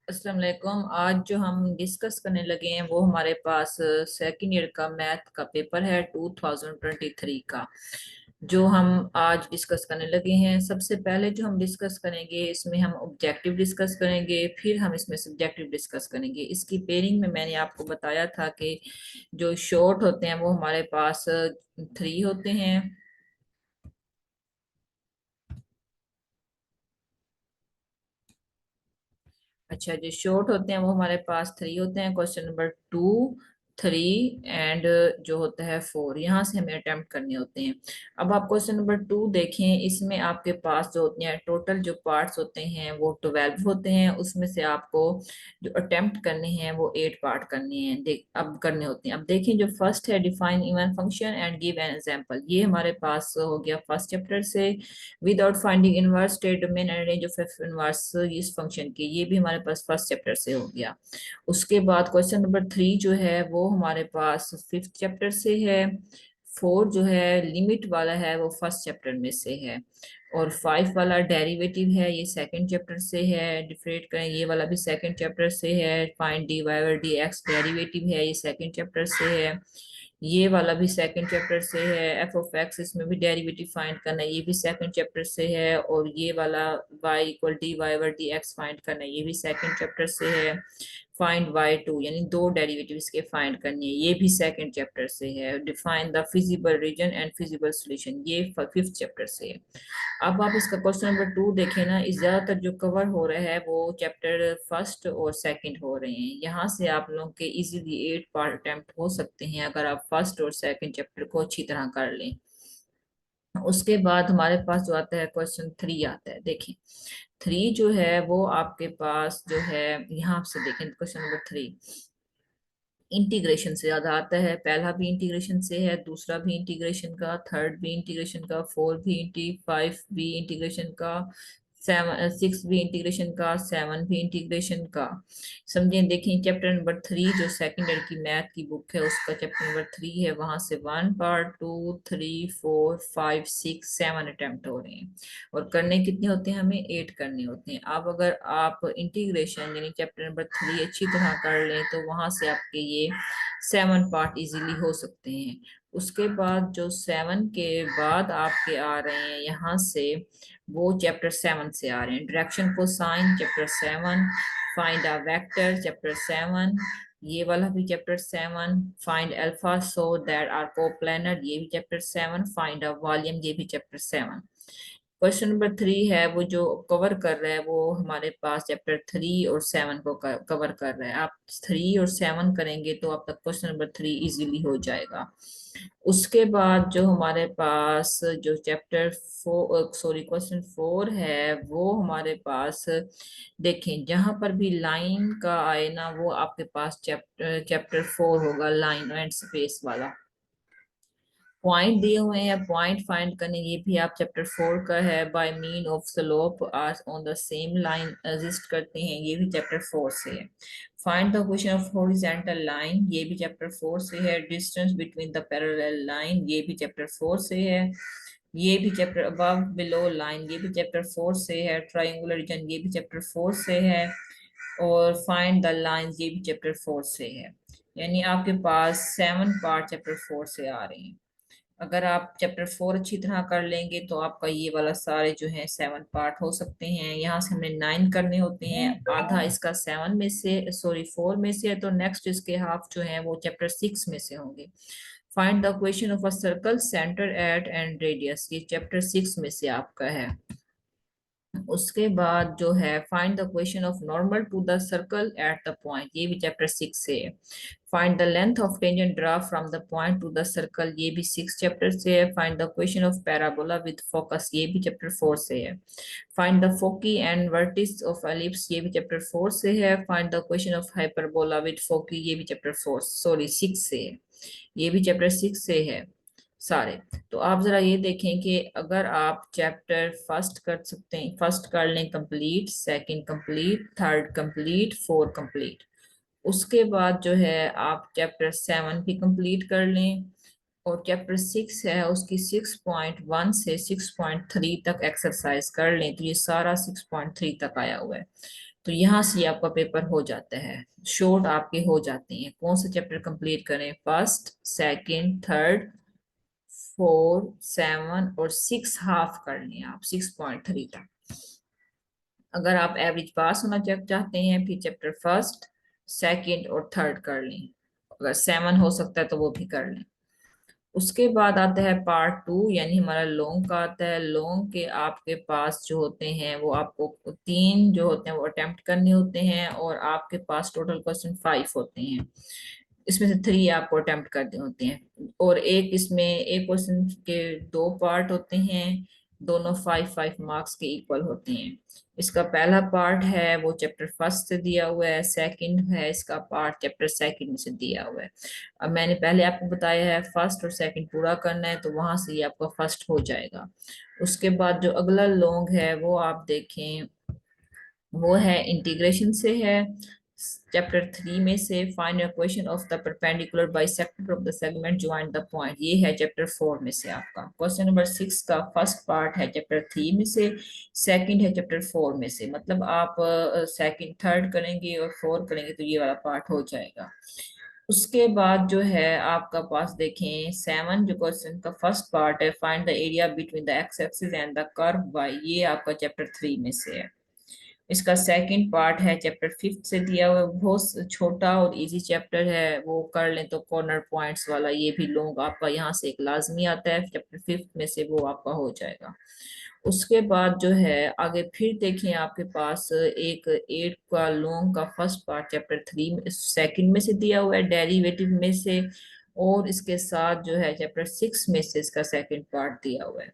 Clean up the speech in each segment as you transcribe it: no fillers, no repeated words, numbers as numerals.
अस्सलाम वालेकुम। आज जो हम डिस्कस करने लगे हैं वो हमारे पास सेकंड ईयर का मैथ का पेपर है 2023 का, जो हम आज डिस्कस करने लगे हैं। सबसे पहले जो हम डिस्कस करेंगे इसमें हम ऑब्जेक्टिव डिस्कस करेंगे, फिर हम इसमें सब्जेक्टिव डिस्कस करेंगे। इसकी पेयरिंग में मैंने आपको बताया था कि जो शॉर्ट होते हैं वो हमारे पास 3 होते हैं। अच्छा, जो शॉर्ट होते हैं वो हमारे पास 3 होते हैं। क्वेश्चन नंबर 2, 3 एंड जो होता है 4, यहाँ से हमें अटेम्प्ट करने होते हैं। अब आप क्वेश्चन नंबर 2 देखें। इसमें आपके पास जो होते हैं टोटल जो पार्ट्स होते हैं वो 12 होते हैं। उसमें से आपको जो अटेम्प्ट करने हैं वो 8 पार्ट करने हैं। देख अब करने होते हैं। अब देखें, जो फर्स्ट है define even function and give an example, ये हमारे पास हो गया फर्स्ट चैप्टर से। Without finding inverse state domain and range of F inverse इस फंक्शन के, ये भी हमारे पास फर्स्ट चैप्टर से हो गया। उसके बाद क्वेश्चन नंबर 3 जो है वो हमारे पास फिफ्थ चैप्टर से है। 4 जो है लिमिट वाला है वो फर्स्ट चैप्टर में से है। और 5 वाला डेरिवेटिव है, ये सेकंड चैप्टर से है। डिफरेंट करें, ये वाला भी सेकंड चैप्टर से है। Find D Y over D X derivative है, ये सेकंड चैप्टर से है। ये वाला भी सेकंड चैप्टर से है। एफ ऑफ एक्स, इसमें भी डेरिवेटिव फाइंड करना है, ये भी सेकंड चैप्टर से है। और ये वाला Y equal D Y over D X find करना है, ये भी सेकंड चैप्टर से है। फाइंड वाई टू, यानी दो डेरिवेटिव इसके फाइंड करनी है, ये भी सेकंड चैप्टर से है। Define the feasible region and feasible solution, ये फिफ्थ चैप्टर से है। अब आप इसका क्वेश्चन नंबर 2 देखें ना, इस ज्यादातर जो कवर हो रहा है वो चैप्टर फर्स्ट और सेकंड हो रहे हैं। यहाँ से आप लोगों के इजीली 8 पार्ट अटेम्प्ट हो सकते हैं अगर आप फर्स्ट और सेकंड चैप्टर को अच्छी तरह कर लें। उसके बाद हमारे पास जो आता है क्वेश्चन 3 आता है। देखिए, 3 जो है वो आपके पास जो है, यहाँ से देखें क्वेश्चन नंबर 3 इंटीग्रेशन से ज्यादा आता है। पहला भी इंटीग्रेशन से है, दूसरा भी इंटीग्रेशन का, थर्ड भी इंटीग्रेशन का, 4 भी 5 भी इंटीग्रेशन का, 6 भी इंटीग्रेशन का, 7 भी इंटीग्रेशन का। समझे? देखें, चैप्टर नंबर 3 जो सेकंड ईयर की मैथ की बुक है उसका चैप्टर नंबर 3 है, वहां से 1 पार्ट 2 3 4 5 6 7 अटेम्प्ट हो रहे हैं। और करने कितने होते हैं? हमें 8 करने होते हैं। अब अगर आप इंटीग्रेशन यानी चैप्टर नंबर 3 अच्छी तरह कर लें तो वहां से आपके ये 7 पार्ट इजीली हो सकते हैं। उसके बाद जो 7 के बाद आपके आ रहे हैं यहाँ से, वो चैप्टर 7 से आ रहे हैं। Direction cosine chapter 7, find a vector chapter 7, ये वाला भी chapter 7, find alpha so that are coplanar, ये भी चैप्टर 7, फाइंड अ वॉल्यूम, ये भी चैप्टर 7। क्वेश्चन नंबर 3 है वो जो कवर कर रहा है वो हमारे पास चैप्टर 3 और 7 को कवर कर रहा है। आप 3 और 7 करेंगे तो आप तक क्वेश्चन नंबर 3 इजीली हो जाएगा। उसके बाद जो हमारे पास जो चैप्टर 4 सॉरी क्वेश्चन 4 है वो हमारे पास, देखें जहां पर भी लाइन का आए ना वो आपके पास चैप्टर चैप्टर 4 होगा, लाइन एंड स्पेस वाला। पॉइंट दिए हुए हैं, पॉइंट फाइंड करने, ये भी आप चैप्टर 4 का है। By mean of slope are on the same line exist करते हैं, ये भी चैप्टर 4 से है। Find the question of horizontal line, ये भी चैप्टर 4 से है। Distance between the parallel line, ये भी चैप्टर 4 से है। ये भी चैप्टर अबव बिलो लाइन, ये भी चैप्टर 4 से है। ट्रायंगुलर रीजन, ये भी चैप्टर 4 से है। और फाइंड द लाइंस, ये भी चैप्टर 4 से है। यानी आपके पास 7 पार्ट चैप्टर 4 से आ रहे हैं। अगर आप चैप्टर 4 अच्छी तरह कर लेंगे तो आपका ये वाला सारे जो है 7 पार्ट हो सकते हैं। यहाँ से हमने 9 करने होते हैं, आधा इसका 7 में से सॉरी 4 में से है, तो नेक्स्ट इसके हाफ जो है वो चैप्टर 6 में से होंगे। Find the question of a circle centre at and radius, ये चैप्टर 6 में से आपका है। उसके बाद जो है find the question of normal to the circle at the point, ये भी चैप्टर 6 से है। Find the length of tangent draw from the point to the circle, ये भी 6 चैप्टर से है। Find the question of parabola with focus, ये भी चैप्टर 4 से है। Find the foci and vertices of ellipse, ये भी चैप्टर 4 से है। Find the question of hyperbola with foci, ये भी चैप्टर 4 सॉरी 6 से है, ये भी चैप्टर 6 से है सारे। तो आप जरा ये देखें कि अगर आप चैप्टर फर्स्ट कर सकते हैं, फर्स्ट कर लें complete, second complete, third complete, 4 complete, उसके बाद जो है आप चैप्टर 7 भी कंप्लीट कर लें। और चैप्टर 6 है उसकी 6.1 से 6.3 तक एक्सरसाइज कर लें, तो ये सारा 6.3 तक आया हुआ है। तो यहाँ से आपका पेपर हो जाता है, शॉर्ट आपके हो जाते हैं। कौन से चैप्टर कंप्लीट करें? फर्स्ट, सेकंड, थर्ड, 4, 7 और 6 हाफ करनी है आप, 6.3 तक। अगर आप एवरेज पास होना चाहते हैं फिर चैप्टर फर्स्ट, सेकंड और थर्ड कर लें। अगर 7 हो सकता है तो वो भी कर लें। उसके बाद आता है पार्ट 2, यानी हमारा लॉन्ग का आता है। लॉन्ग के आपके पास जो होते हैं वो आपको 3 जो होते हैं वो अटेम्प्ट करने होते हैं, और आपके पास टोटल क्वेश्चन 5 होते हैं। इसमें से 3 आपको अटेम्प्ट करने होते हैं, और एक इसमें एक क्वेश्चन के 2 पार्ट होते हैं, दोनों 5-5 मार्क्स के इक्वल होते हैं। इसका पहला पार्ट है वो चैप्टर फर्स्ट से दिया हुआ है, सेकंड है इसका पार्ट चैप्टर सेकंड से दिया हुआ है। अब मैंने पहले आपको बताया है फर्स्ट और सेकंड पूरा करना है, तो वहां से ये आपका फर्स्ट हो जाएगा। उसके बाद जो अगला लॉन्ग है वो आप देखें, वो है इंटीग्रेशन से है, चैप्टर 3 में से। Find equation of the perpendicular bisector of the segment join the point, ये है चैप्टर 4 में से आपका। क्वेश्चन नंबर 6 का फर्स्ट पार्ट है चैप्टर 3 में से, सेकंड है चैप्टर 4 में से। मतलब आप सेकंड थर्ड करेंगे और 4 करेंगे तो ये वाला पार्ट हो जाएगा। उसके बाद जो है आपका पास देखें 7, जो क्वेश्चन का फर्स्ट पार्ट है, find the area between the X axis and the curve Y, ये आपका चैप्टर 3 में से है। इसका सेकंड पार्ट है चैप्टर 5 से दिया हुआ है, बहुत छोटा और इजी चैप्टर है, वो कर लें तो कॉर्नर पॉइंट्स वाला ये भी लॉन्ग आपका यहाँ से एक लाजमी आता है, चैप्टर 5 में से वो आपका हो जाएगा। उसके बाद जो है आगे फिर देखें आपके पास एक 8 का लॉन्ग का फर्स्ट पार्ट चैप्टर 3 सेकंड में से दिया हुआ है, डेरिवेटिव में से, और इसके साथ जो है चैप्टर 6 में से इसका सेकंड पार्ट दिया हुआ है।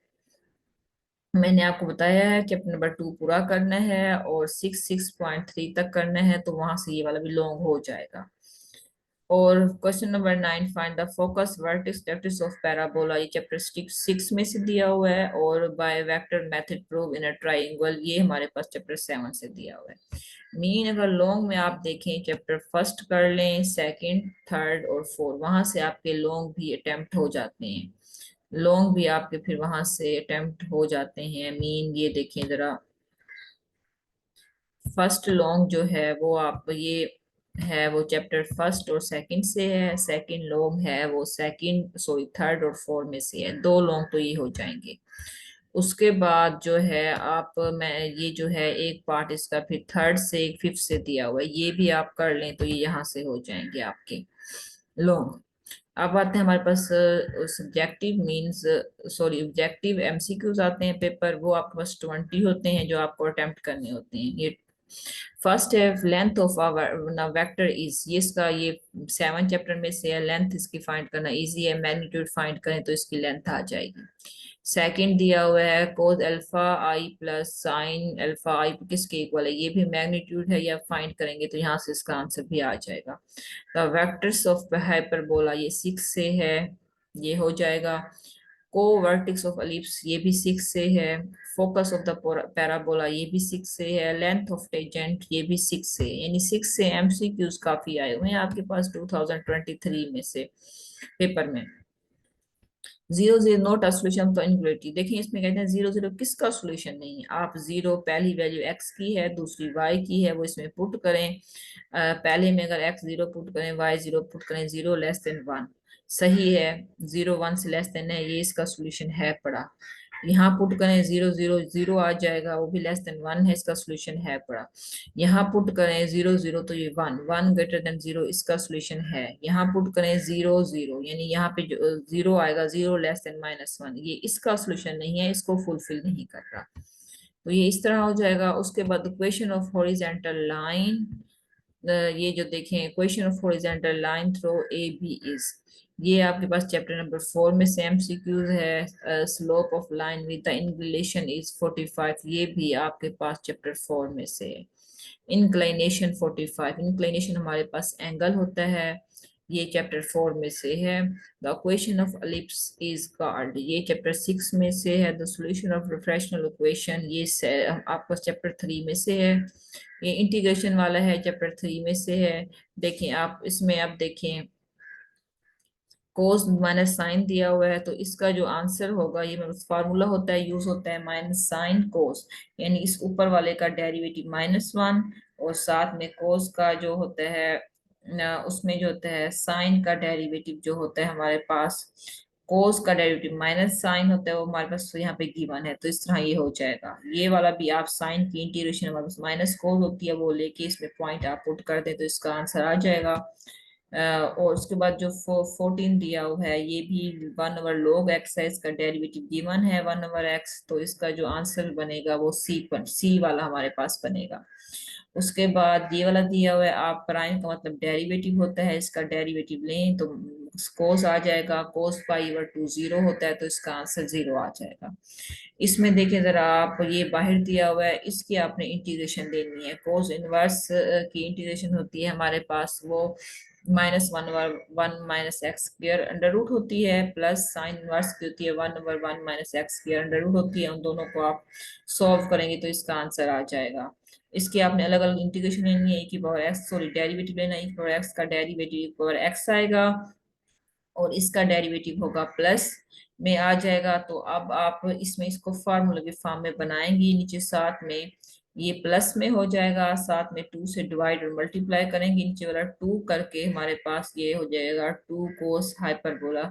मैंने आपको बताया है चैप्टर नंबर 2 पूरा करना है और 6.3 तक करना है, तो वहां से ये वाला भी लॉन्ग हो जाएगा। और question number 9, find the focus vertex depth of parabola, ये चैप्टर 6 में से दिया हुआ है, और by vector method prove in a triangle, ये हमारे पास चैप्टर 7 से दिया हुआ है। मीन अगर लॉन्ग में आप देखें चैप्टर फर्स्ट कर लें, सेकंड, थर्ड और 4, वहां से आपके लॉन्ग भी अटेम्प्ट हो जाते हैं। लॉन्ग भी आपके फिर वहां से अटेम्प्ट हो जाते हैं। मीन ये देखें जरा, फर्स्ट लॉन्ग जो है वो आप ये है वो चैप्टर फर्स्ट और सेकंड से है, सेकंड लॉन्ग है वो सेकंड सॉरी थर्ड और 4 में से है। 2 लॉन्ग तो ये हो जाएंगे। उसके बाद जो है आप मैं ये जो है एक पार्ट इसका फिर थर्ड से एक 5th से दिया हुआ है, ये भी आप कर लें तो ये यहाँ से हो जाएंगे आपके लॉन्ग। अब आते हैं हमारे पास subjective means sorry objective MCQs आते हैं पेपर, वो आपके पास 20 होते हैं जो आपको अटेम्प्ट करने होते हैं। ये फर्स्ट है length of our vector is, ये इसका ये 7 चैप्टर में से है, लेंथ इसकी फाइंड करना इजी है, मैग्नीट्यूड फाइंड करें तो इसकी लेंथ आ जाएगी। सेकंड दिया हुआ है कोस अल्फा आई प्लस साइन अल्फा आई किसके इक्वल है, ये भी मैग्नीट्यूड है, या फाइंड करेंगे तो यहाँ से इसका आंसर भी आ जाएगा। द वेक्टर्स ऑफ हाइपरबोला ये 6 से है, ये हो जाएगा। को वर्टिक्स ऑफ एलिप्स ये भी 6 से है, फोकस ऑफ द पैराबोला ये भी 6 से है, लेंथ ऑफ टेंजेंट ये भी 6 से है। यानी 6 से एमसीक्यूज काफी आए हुए हैं आपके पास 2023 में से पेपर में। 0 0 note a solution for inequality, देखिए इसमें कहते हैं 0 0 किसका सोल्यूशन नहीं है। आप 0 पहली वैल्यू x की है, दूसरी y की है, वो इसमें पुट करें। पहले में अगर x 0 पुट करें, y 0 पुट करें, 0 < 1 सही है, 0 1 से लेस देन है, ये इसका सोल्यूशन है पड़ा। यहाँ पुट करें 0 0 0 आ जाएगा, वो भी < 1 है, इसका सोल्यूशन है पड़ा। यहाँ पुट करें 0 0 तो ये 1 1 < 0 इसका सोल्यूशन है। यहाँ पुट करें 0 0 यानी यहाँ पे जो 0 आएगा, 0 < 1 ये इसका सोल्यूशन नहीं है, इसको फुलफिल नहीं कर रहा, तो ये इस तरह हो जाएगा। उसके बाद इक्वेशन ऑफ हॉरिजॉन्टल लाइन, ये जो देखें equation of horizontal line through A B is, ये आपके पास चैप्टर नंबर 4 में से एमसीक्यूज है। Slope of line with the inclination is 45, ये भी आपके पास चैप्टर 4 में से है। इंक्लाइनेशन 45, इंक्लाइनेशन हमारे पास एंगल होता है, ये चैप्टर 4 में से है। The equation of ellipse is called, ये चैप्टर 6 में से है। The solution of fractional equation ये आपका चैप्टर 3 में से है। ये इंटीग्रेशन वाला है चैप्टर 3 में से है। देखें आप इसमें आप देखें कोस माइनस साइन दिया हुआ है, तो इसका जो आंसर होगा ये फार्मूला होता है यूज होता है माइनस साइन कोस, यानी इस ऊपर वाले का डेरिवेटिव -1 और साथ में कोस का जो होता है उसमें जो होता है साइन का डेरिवेटिव जो होता है हमारे पास, कोस का डेरिवेटिव माइनस साइन होता है, वो हमारे पास यहाँ पे गिवन है, तो इस तरह ये हो जाएगा। ये वाला भी आप साइन की इंटीग्रेशन हमारे पास माइनस कोस होती है वो लेके इसमें पॉइंट आप पुट कर दें तो इसका आंसर आ जाएगा। और उसके बाद जो 14 दिया हुआ है ये भी 1/log x है, इसका डेरिवेटिव गिवन है 1/x, तो इसका जो आंसर बनेगा वो सी वाला हमारे पास बनेगा। उसके बाद ये वाला दिया हुआ है, आप प्राइम का मतलब डेरिवेटिव होता है, इसका डेरिवेटिव लें तो कोस आ जाएगा, कोस पाई/2 0 होता है, तो इसका आंसर 0 आ जाएगा। इसमें देखिए जरा आप, ये बाहर दिया हुआ है, इसकी आपने इंटीग्रेशन लेनी है। कोस इनवर्स की इंटीग्रेशन होती है हमारे पास वो -1/1 - x² अंडर रूट होती है, प्लस साइन इनवर्स की होती है 1/1 - x² अंडर रूट होती है। उन दोनों को आप सॉल्व करेंगे तो इसका आंसर आ जाएगा। इसके आपने अलग अलग इंटीग्रेशन लेनी है, e⁻x, सॉरी डेरिवेटिव लेना है, e⁻x का डेरिवेटिव e⁻x आएगा और इसका डेरिवेटिव होगा प्लस में आ जाएगा। तो अब आप इसमें इसको फार्मूला के फॉर्म में बनाएंगे, नीचे साथ में ये प्लस में हो जाएगा, साथ में 2 से डिवाइड और मल्टीप्लाई करेंगे, नीचे वाला 2 करके हमारे पास ये हो जाएगा 2 कोस हाइपरबोला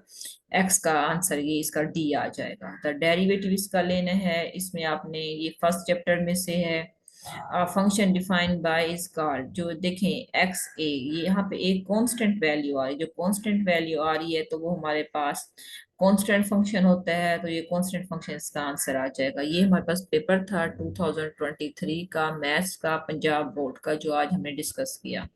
x का आंसर, ये इसका डी आ जाएगा। तो डेरिवेटिव इसका लेना है, इसमें आपने ये फर्स्ट चैप्टर में से है, function defined by is called, जो देखें एक्स ए, ये यहाँ पे एक कांस्टेंट वैल्यू आ रही है, जो कांस्टेंट वैल्यू आ रही है तो वो हमारे पास कांस्टेंट फंक्शन होता है, तो ये कांस्टेंट फंक्शन इसका आंसर आ जाएगा। ये हमारे पास पेपर था 2023 का मैथ्स का पंजाब बोर्ड का, जो आज हमने डिस्कस किया।